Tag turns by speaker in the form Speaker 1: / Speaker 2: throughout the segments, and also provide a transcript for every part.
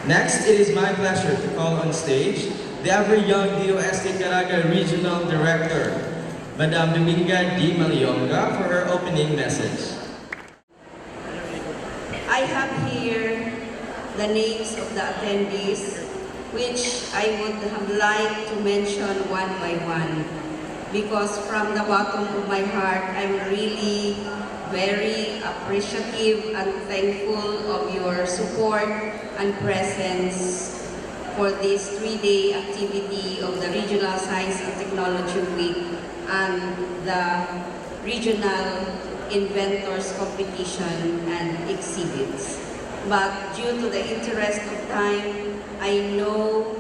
Speaker 1: Next, it is my pleasure to call on stage the ever-young DOST Caraga Regional Director, Madam Dominga D. Mallonga, for her opening message.
Speaker 2: I have here the names of the attendees, which I would have liked to mention one by one, because from the bottom of my heart, I'm really very appreciative and thankful of your support and presence for this 3-day activity of the Regional Science and Technology Week and the Regional Inventors Competition and exhibits. But due to the interest of time, I know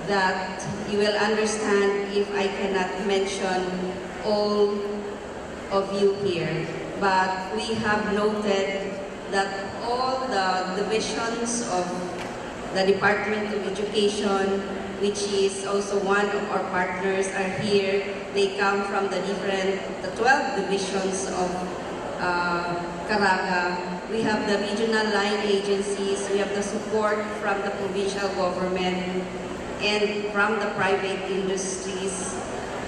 Speaker 2: that you will understand if I cannot mention all of you here. But we have noted that all the divisions of the Department of Education, which is also one of our partners, are here. They come from the 12 divisions of Caraga. We have the regional line agencies, we have the support from the provincial government and from the private industries.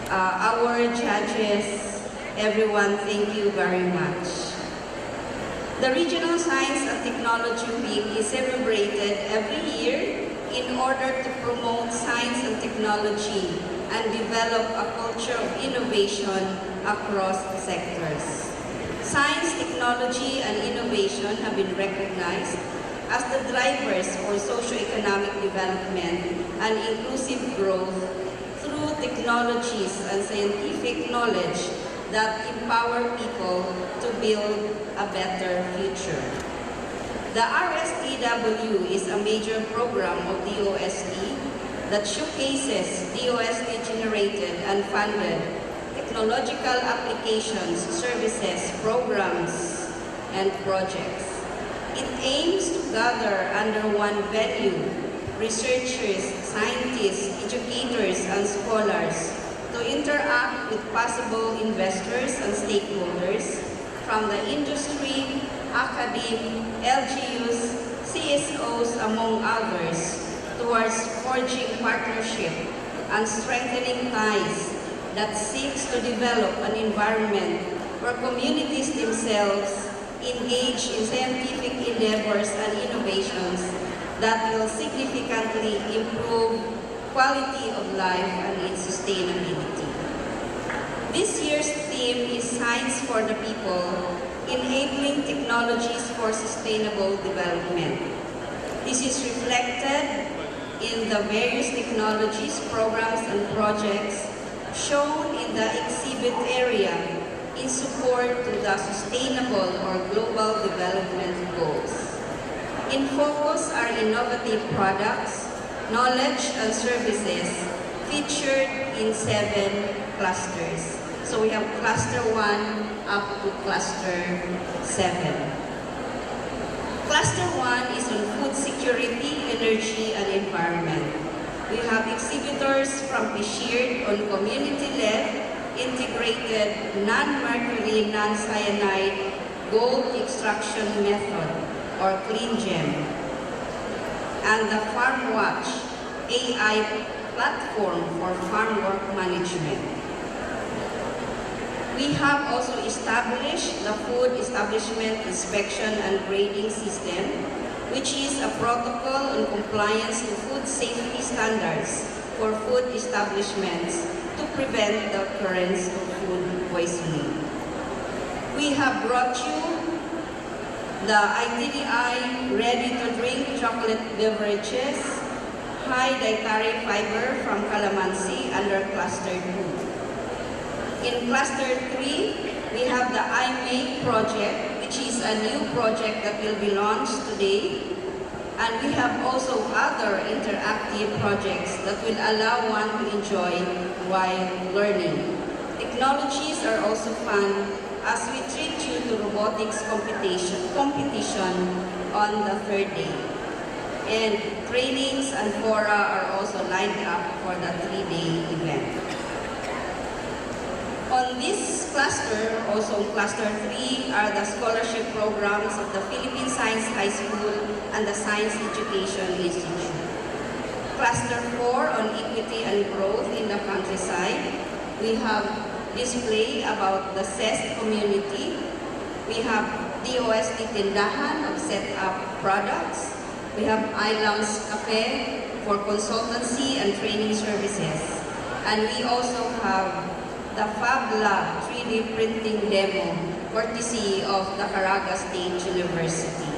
Speaker 2: Our judges, everyone, thank you very much. The Regional Science and Technology Week is celebrated every year in order to promote science and technology and develop a culture of innovation across sectors. Science, technology, and innovation have been recognized as the drivers for socio-economic development and inclusive growth through technologies and scientific knowledge that empower people to build a better future. The RSTW is a major program of DOST that showcases DOST-generated and funded technological applications, services, programs, and projects. It aims to gather under one venue researchers, scientists, educators, and scholars to interact with possible investors and stakeholders from the industry, academe, LGUs, CSOs, among others, towards forging partnership and strengthening ties that seeks to develop an environment where communities themselves engage in scientific endeavors and innovations that will significantly improve quality of life and its sustainability. This year's theme is Science for the People, Enabling Technologies for Sustainable Development. This is reflected in the various technologies, programs, and projects shown in the exhibit area in support to the sustainable or global development goals. In focus are innovative products, knowledge, and services featured in 7 clusters. So we have cluster 1 up to cluster 7. Cluster 1 is on food security, energy, and environment. We have exhibitors from Pishir on community-led, integrated, non-mercury, non-cyanide gold extraction method, or Clean Gem, and the Farm Watch AI platform for farm work management. We have also established the Food Establishment Inspection and Grading System, which is a protocol on compliance to food safety standards for food establishments to prevent the occurrence of food poisoning. We have brought you the ITDI ready-to-drink chocolate beverages, high dietary fiber from calamansi under Cluster 2. In Cluster 3, we have the iMake project, which is a new project that will be launched today. And we have also other interactive projects that will allow one to enjoy while learning. Technologies are also fun as we treat you to robotics competition on the 3rd day. And trainings and fora are also lined up for the 3-day event. On this cluster, also Cluster 3, are the scholarship programs of the Philippine Science High School and the Science Education Institute. Cluster 4 on equity and growth in the countryside. We have display about the CEST community. We have DOST Tindahan of set up products. We have iLounge Cafe for consultancy and training services. And we also have the Fab Lab 3D printing demo, courtesy of the Caraga State University.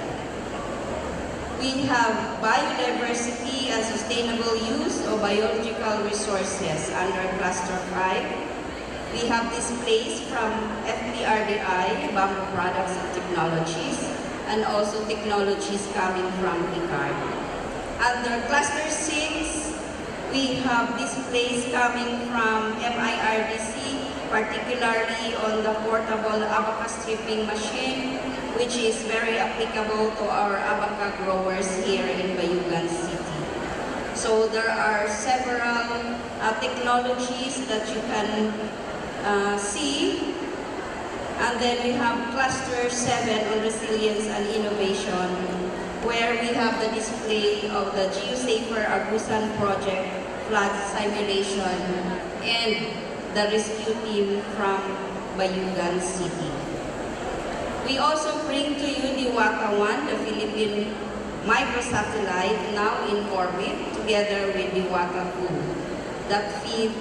Speaker 2: We have biodiversity and sustainable use of biological resources under Cluster 5. We have displays from FPRDI, Bamboo Products and Technologies, and also technologies coming from ICAR. Under Cluster 6, we have displays coming from MIRDC, particularly on the portable abaca stripping machine, which is very applicable to our abaca growers here in Bayugan City. So there are several technologies that you can see. And then we have Cluster 7 on resilience and innovation, where we have the display of the GeoSafer Agusan project, flood simulation, and the rescue team from Bayugan City. We also bring to you the Waka-1, the Philippine microsatellite now in orbit, together with the Waka-2, that feed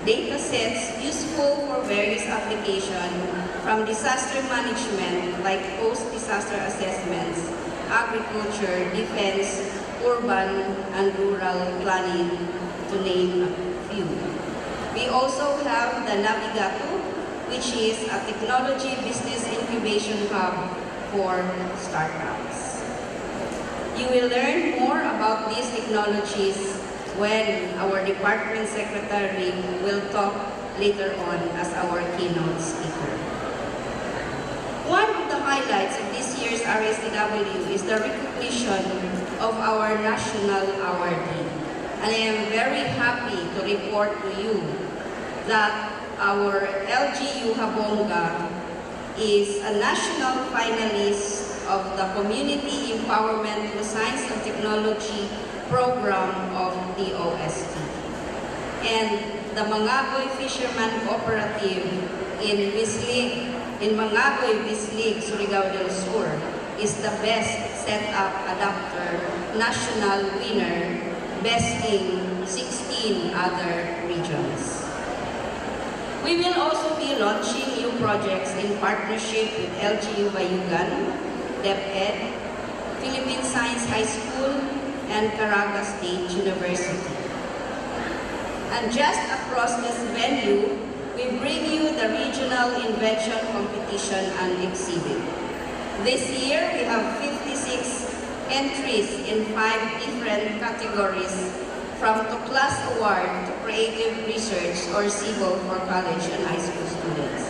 Speaker 2: data sets useful for various applications from disaster management like post-disaster assessments, agriculture, defense, urban and rural planning, to name a few. We also have the Navigato, which is a technology business incubation hub for startups. You will learn more about these technologies when our department secretary will talk later on as our keynote speaker. One of the highlights of this year's RSTW is the recognition of our national awardee. And I am very happy to report to you that our LGU Habonga is a national finalist of the Community Empowerment through Science and Technology program of DOST. And the Mangagoy Fisherman Cooperative in Mangagoy, Bislig, Surigao del Sur is the best setup adapter national winner, besting 16 other regions. We will also be launching new projects in partnership with LGU Bayugan, DepEd, Philippine Science High School, and Caraga State University. And just across this venue, we bring you the Regional Invention Competition and Exhibit. This year, we have 56 entries in 5 different categories, from Tuklas Award to Creative Research or CIVO for college and high school students.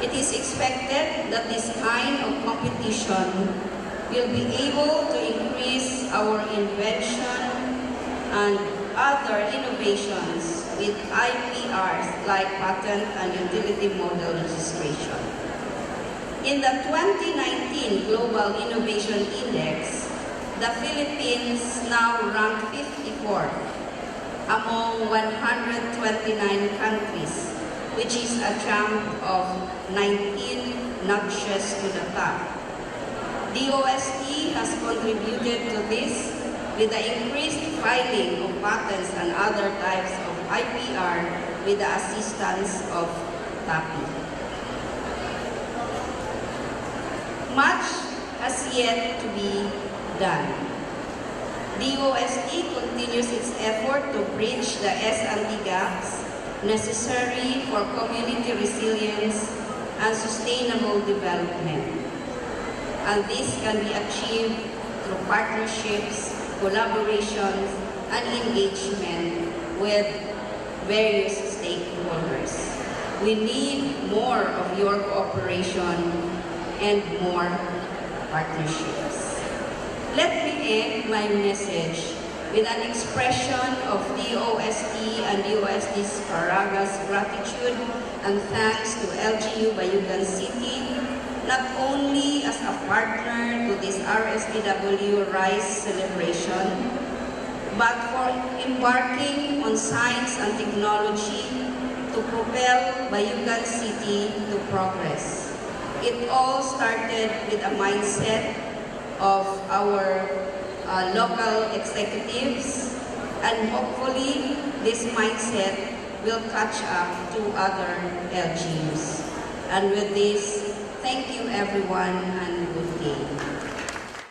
Speaker 2: It is expected that this kind of competition will be able to increase our invention and other innovations with IPRs like patent and utility model registration. In the 2019 Global Innovation Index, the Philippines now rank 54th among 129 countries, which is a jump of 19 notches to the top. DOST has contributed to this with the increased filing of patents and other types of IPR with the assistance of TAPI. Much has yet to be done. DOST continues its effort to bridge the S&T gaps necessary for community resilience and sustainable development. And this can be achieved through partnerships, collaborations, and engagement with various stakeholders. We need more of your cooperation and more partnerships. Let me end my message with an expression of DOST and DOST's Caraga's gratitude and thanks to LGU Bayugan City, not only as a partner to this RSTW Rise celebration, but for embarking on science and technology to propel Bayugan City to progress. It all started with a mindset of our local executives, and hopefully this mindset will catch up to other LGUs. And with this, thank you everyone and good day.